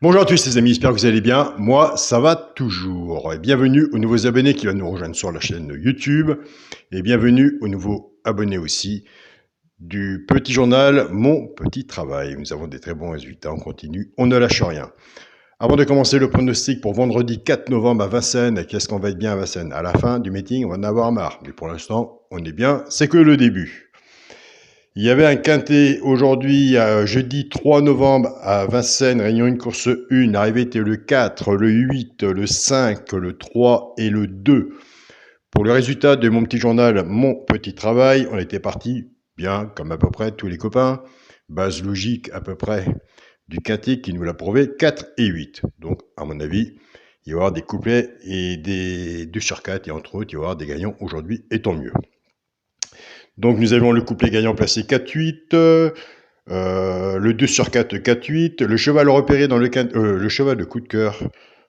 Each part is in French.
Bonjour à tous les amis, j'espère que vous allez bien. Moi, ça va toujours. Et bienvenue aux nouveaux abonnés qui viennent nous rejoindre sur la chaîne YouTube. Et bienvenue aux nouveaux abonnés aussi du petit journal Mon Petit Travail. Nous avons des très bons résultats, on continue, on ne lâche rien. Avant de commencer le pronostic pour vendredi 4 novembre à Vincennes, qu'est-ce qu'on va être bien à Vincennes? À la fin du meeting, on va en avoir marre. Mais pour l'instant, on est bien, c'est que le début. Il y avait un quintet aujourd'hui, jeudi 3 novembre à Vincennes, réunion 1, course 1. L'arrivée était le 4, le 8, le 5, le 3 et le 2. Pour le résultat de mon petit journal, Mon Petit Travail, on était parti bien, comme à peu près tous les copains. Base logique à peu près du quintet qui nous l'a prouvé, 4 et 8. Donc, à mon avis, il va y avoir des couplets et des 2 sur 4. Et entre autres, il va y avoir des gagnants aujourd'hui, et tant mieux. Donc nous avons le couplet gagnant placé 4-8, le 2 sur 4, 4-8, le cheval repéré dans le cheval de coup de cœur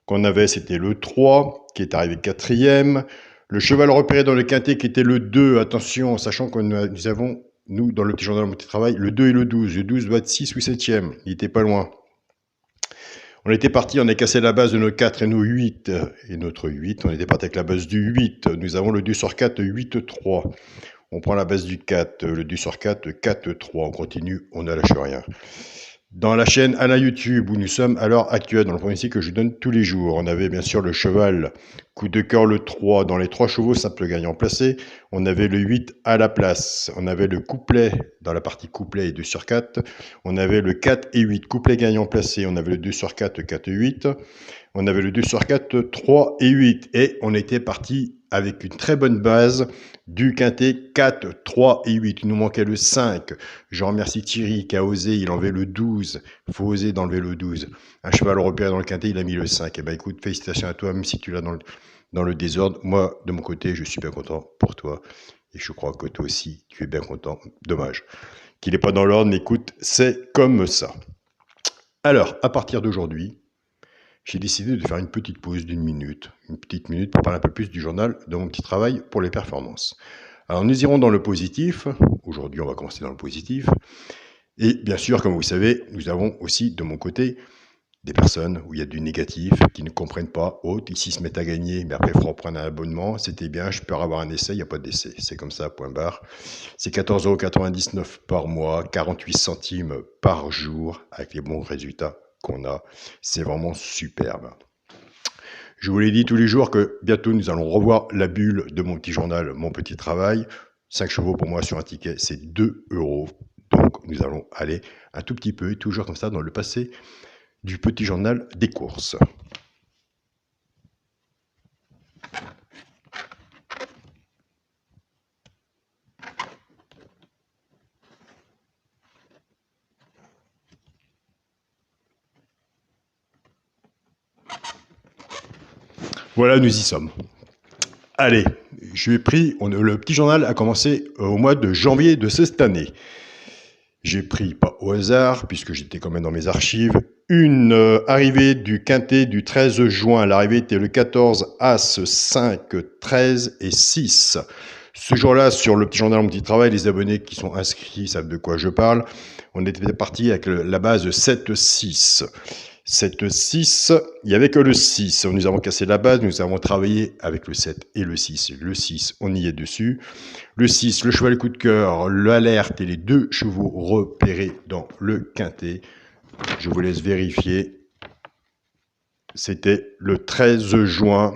qu'on avait, c'était le 3, qui est arrivé 4e, le cheval repéré dans le quintet qui était le 2, attention, sachant que nous avons, nous, dans le petit journal de mon petit travail, le 2 et le 12 doit être 6 ou 7e, il était pas loin. On était parti, on a cassé la base de nos 4 et nos 8, et notre 8, on était parti avec la base du 8, nous avons le 2 sur 4, 8-3. On prend la base du 4, le 2 sur 4, 4-3. On continue, on ne lâche rien. Dans la chaîne Alain YouTube, où nous sommes à l'heure actuelle, dans le pronostic que je donne tous les jours, on avait bien sûr le cheval, coup de cœur le 3, dans les 3 chevaux, simple gagnant placé. On avait le 8 à la place. On avait le couplet, dans la partie couplet et 2 sur 4. On avait le 4 et 8, couplet gagnant placé. On avait le 2 sur 4, 4 et 8. On avait le 2 sur 4, 3 et 8. Et on était parti avec une très bonne base du quintet 4, 3 et 8. Il nous manquait le 5. Je remercie Thierry qui a osé, il enlevait le 12. Il faut oser d'enlever le 12. Un cheval repéré dans le quintet, il a mis le 5. Eh bien écoute, félicitations à toi, même si tu l'as dans le désordre. Moi, de mon côté, je suis bien content pour toi. Et je crois que toi aussi, tu es bien content. Dommage qu'il n'est pas dans l'ordre, mais écoute, c'est comme ça. Alors, à partir d'aujourd'hui, j'ai décidé de faire une petite pause d'une minute, pour parler un peu plus du journal de mon petit travail pour les performances. Alors nous irons dans le positif, aujourd'hui on va commencer dans le positif, et bien sûr comme vous savez, nous avons aussi de mon côté des personnes où il y a du négatif, qui ne comprennent pas, ici se mettent à gagner, mais après il faut reprendre un abonnement, c'était bien, je peux avoir un essai, il n'y a pas d'essai, c'est comme ça, point barre. C'est 14,99 € par mois, 48 centimes par jour, avec les bons résultats qu'on a, c'est vraiment superbe. Je vous l'ai dit tous les jours que bientôt nous allons revoir la bulle de mon petit journal, Mon Petit Travail. 5 chevaux pour moi sur un ticket, c'est 2 €. Donc nous allons aller un tout petit peu, toujours comme ça, dans le passé du petit journal des courses. Voilà, nous y sommes. Allez, le petit journal a commencé au mois de janvier de cette année. J'ai pris, pas au hasard, puisque j'étais quand même dans mes archives, une arrivée du quintet du 13 juin. L'arrivée était le 14, As, 5, 13 et 6. Ce jour-là, sur le petit journal Mon Petit Travail, les abonnés qui sont inscrits savent de quoi je parle. On était parti avec la base 7-6. 7-6, il n'y avait que le 6. Nous avons cassé la base, nous avons travaillé avec le 7 et le 6. Le 6, on y est dessus. Le 6, le cheval coup de cœur, l'alerte et les 2 chevaux repérés dans le quintet. Je vous laisse vérifier. C'était le 13 juin.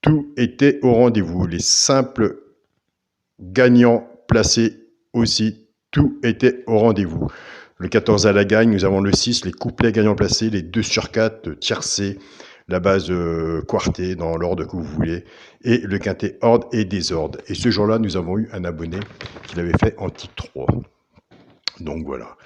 Tout était au rendez-vous. Les simples gagnants placés aussi. Tout était au rendez-vous. Le 14 à la gagne, nous avons le 6, les couplets gagnants placés, les 2 sur 4 tiercés, la base quartée dans l'ordre que vous voulez, et le quintet ordre et désordre. Et ce jour-là, nous avons eu un abonné qui l'avait fait en titre 3. Donc voilà.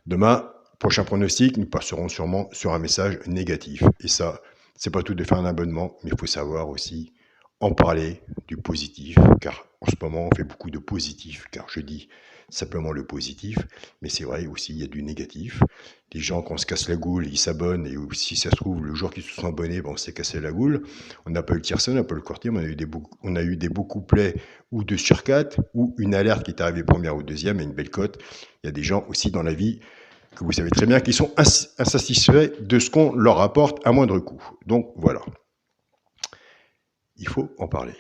Demain, prochain pronostic, nous passerons sûrement sur un message négatif. Et ça, c'est pas tout de faire un abonnement, mais il faut savoir aussi en parler du positif, car en ce moment, on fait beaucoup de positif, car je dis simplement le positif, mais c'est vrai aussi, il y a du négatif. Les gens, quand on se casse la goule, ils s'abonnent, et si ça se trouve, le jour qu'ils se sont abonnés, on s'est cassé la goule. On n'a pas eu le tiercé, on n'a pas eu le quartier, mais on a eu des beaux couplets, ou 2 sur 4, ou une alerte qui est arrivée première ou deuxième, et une belle cote. Il y a des gens aussi dans la vie, que vous savez très bien qu'ils sont insatisfaits de ce qu'on leur apporte à moindre coût. Donc voilà, il faut en parler.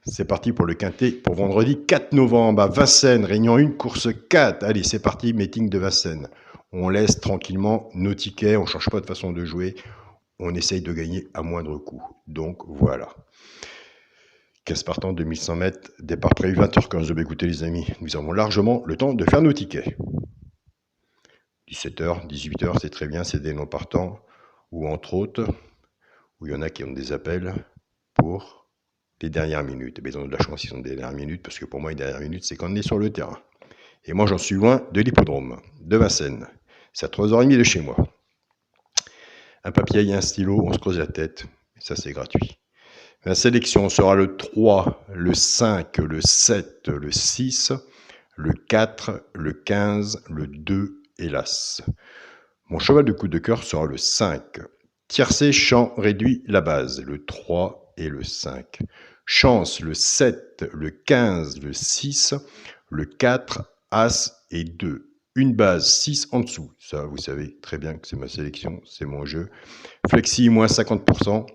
C'est parti pour le quintet pour vendredi 4 novembre à Vincennes, réunion 1, course 4. Allez, c'est parti, meeting de Vincennes. On laisse tranquillement nos tickets, on ne change pas de façon de jouer, on essaye de gagner à moindre coût. Donc voilà. 15 partants, 2100 mètres, départ prévu 20h15. Écoutez les amis, nous avons largement le temps de faire nos tickets. 17h, 18h, c'est très bien, c'est des non partants, ou entre autres, où il y en a qui ont des appels pour les dernières minutes. Et ils ont de la chance, ils sont des dernières minutes, parce que pour moi, les dernières minutes, c'est quand on est sur le terrain. Et moi, j'en suis loin de l'hippodrome de Vincennes. C'est à 3h30 de chez moi. Un papier et un stylo, on se creuse la tête, et ça, c'est gratuit. La sélection sera le 3, le 5, le 7, le 6, le 4, le 15, le 2 et l'As. Mon cheval de coup de cœur sera le 5. Tiercé, champ réduit, la base, le 3 et le 5. Chance, le 7, le 15, le 6, le 4, As et 2. Une base, 6 en dessous. Ça, vous savez très bien que c'est ma sélection, c'est mon jeu. Flexi, moins 50%.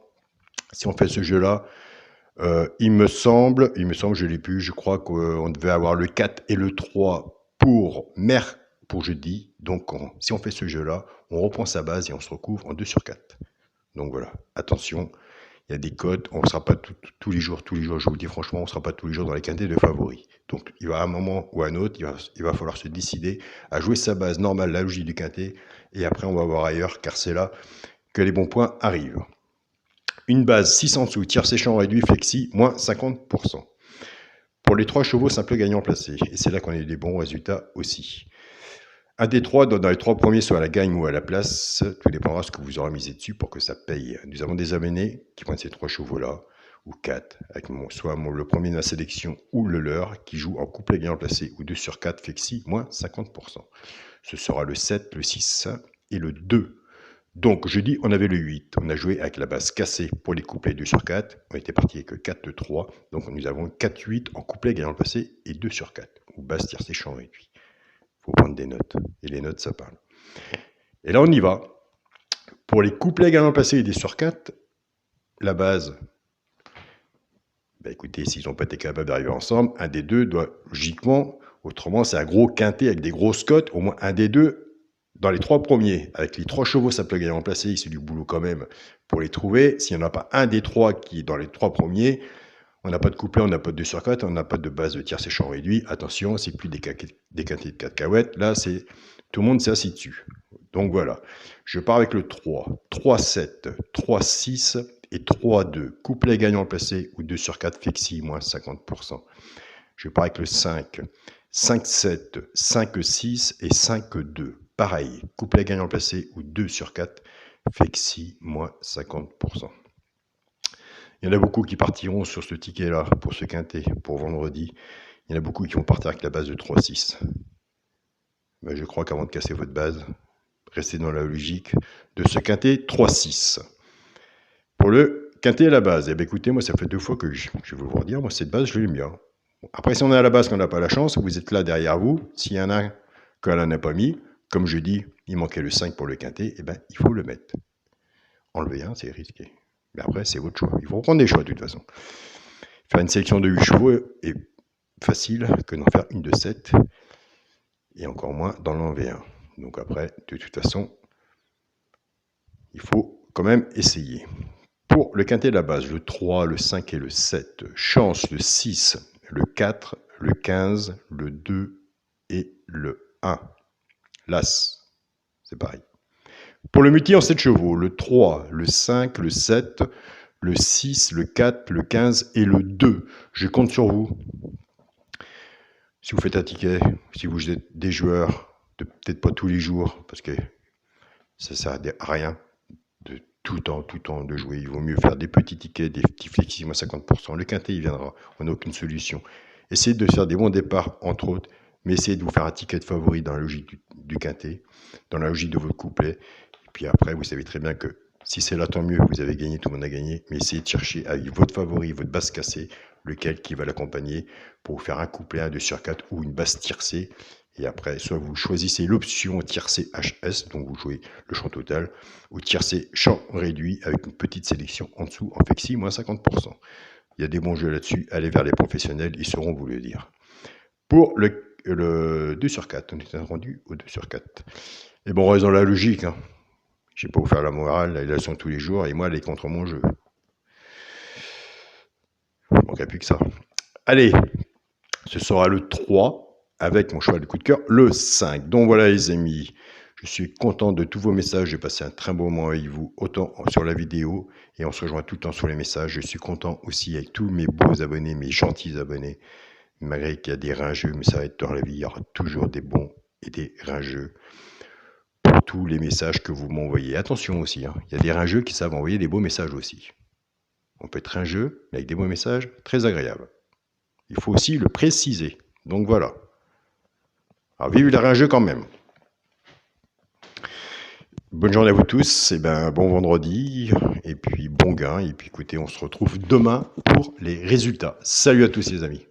Si on fait ce jeu-là, il me semble, je l'ai plus, je crois qu'on devait avoir le 4 et le 3 pour jeudi. Donc, si on fait ce jeu-là, on reprend sa base et on se recouvre en 2 sur 4. Donc voilà, attention, il y a des codes, on ne sera pas tous les jours, je vous le dis franchement, on ne sera pas tous les jours dans les quintets de favoris. Donc, il va à un moment ou à un autre, il va falloir se décider à jouer sa base normale, la logique du quintet, et après on va voir ailleurs, car c'est là que les bons points arrivent. Une base 6 en dessous, tiercé champ réduit, flexi, moins 50%. Pour les 3 chevaux, simple gagnant placé. Et c'est là qu'on a eu des bons résultats aussi. Un des 3, dans les 3 premiers, soit à la gagne ou à la place, tout dépendra de ce que vous aurez misé dessus pour que ça paye. Nous avons des abonnés qui prennent ces 3 chevaux-là, ou 4, avec soit le premier de la sélection ou le leur, qui joue en couplet gagnant placé, ou 2 sur 4, flexi, moins 50%. Ce sera le 7, le 6 et le 2. Donc, jeudi, on avait le 8. On a joué avec la base cassée pour les couplets 2 sur 4. On était parti avec 4 de 3. Donc, nous avons 4-8 en couplet gagnant le passé et 2 sur 4. Ou base tiercé champ réduit. Il faut prendre des notes. Et les notes, ça parle. Et là, on y va. Pour les couplets gagnant le passé et 2 sur 4, la base, écoutez, s'ils n'ont pas été capables d'arriver ensemble, un des deux doit logiquement, autrement, c'est un gros quintet avec des grosses cotes, au moins un des deux. Dans les 3 premiers, avec les 3 chevaux, ça peut gagner en placé, c'est du boulot quand même pour les trouver. S'il n'y en a pas un des 3 qui est dans les 3 premiers, on n'a pas de couplet, on n'a pas de 2 sur 4, on n'a pas de base de tiercé champ réduit. Attention, c'est plus des quintés de cacahuètes. Là, c'est tout le monde s'est assis dessus. Donc voilà, je pars avec le 3, 3-7, 3-6 et 3-2. Couplet gagnant placé ou 2 sur 4, flexi, moins 50%. Je pars avec le 5, 5-7, 5-6 et 5-2. Pareil, couplet gagnant placé ou 2 sur 4, flexi, moins 50%. Il y en a beaucoup qui partiront sur ce ticket-là, pour ce quintet, pour vendredi. Il y en a beaucoup qui vont partir avec la base de 3-6. Je crois qu'avant de casser votre base, restez dans la logique de ce quintet 3-6. Pour le quintet à la base, écoutez, moi ça fait 2 fois que je veux vous redire, moi cette base, je l'aime bien. Après, si on est à la base, qu'on n'a pas la chance, vous êtes là derrière vous. S'il y en a qu'elle n'en a pas mis, comme je dis, il manquait le 5 pour le quintet, il faut le mettre. Enlever un, c'est risqué. Mais après, c'est votre choix. Il faut reprendre des choix de toute façon. Faire une sélection de 8 chevaux est facile que d'en faire une de 7. Et encore moins dans l'enlever un. Donc après, de toute façon, il faut quand même essayer. Pour le quintet de la base, le 3, le 5 et le 7. Chance, le 6, le 4, le 15, le 2 et le 1. L'As, c'est pareil. Pour le multi en 7 chevaux, le 3, le 5, le 7, le 6, le 4, le 15 et le 2. Je compte sur vous. Si vous faites un ticket, si vous êtes des joueurs, peut-être pas tous les jours, parce que ça sert à rien de tout le temps de jouer. Il vaut mieux faire des petits tickets, des petits flexi à 50%. Le quintet, il viendra. On n'a aucune solution. Essayez de faire des bons départs, entre autres, mais essayez de vous faire un ticket de favori dans la logique du quintet, dans la logique de votre couplet. Et puis après, vous savez très bien que si c'est là, tant mieux, vous avez gagné, tout le monde a gagné. Mais essayez de chercher avec votre favori, votre base cassée, lequel qui va l'accompagner pour vous faire un couplet, un 2 sur 4 ou une base tiercée Et après, soit vous choisissez l'option tiercé HS, donc vous jouez le champ total, ou tiercé champ réduit avec une petite sélection en dessous en flexi, moins 50%. Il y a des bons jeux là-dessus, allez vers les professionnels, ils sauront vous le dire. Pour le 2 sur 4, on est rendu au 2 sur 4. Et bon, on reste dans la logique, hein. Je ne vais pas vous faire la morale, là, ils la sont tous les jours, et moi, elle est contre mon jeu. Il ne manquerait plus que ça. Allez, ce sera le 3, avec mon cheval de coup de cœur, le 5. Donc voilà les amis, je suis content de tous vos messages, j'ai passé un très beau moment avec vous, autant sur la vidéo, et on se rejoint tout le temps sur les messages. Je suis content aussi avec tous mes beaux abonnés, mes gentils abonnés, malgré qu'il y a des ringeux, mais ça va être dans la vie, il y aura toujours des bons et des ringeux pour tous les messages que vous m'envoyez. Attention aussi, hein, il y a des ringeux qui savent envoyer des beaux messages aussi. On peut être ringeux, mais avec des beaux messages, très agréables. Il faut aussi le préciser. Donc voilà. Alors vive les ringeux quand même. Bonne journée à vous tous, et bon vendredi, et puis bon gain, et puis écoutez, on se retrouve demain pour les résultats. Salut à tous les amis.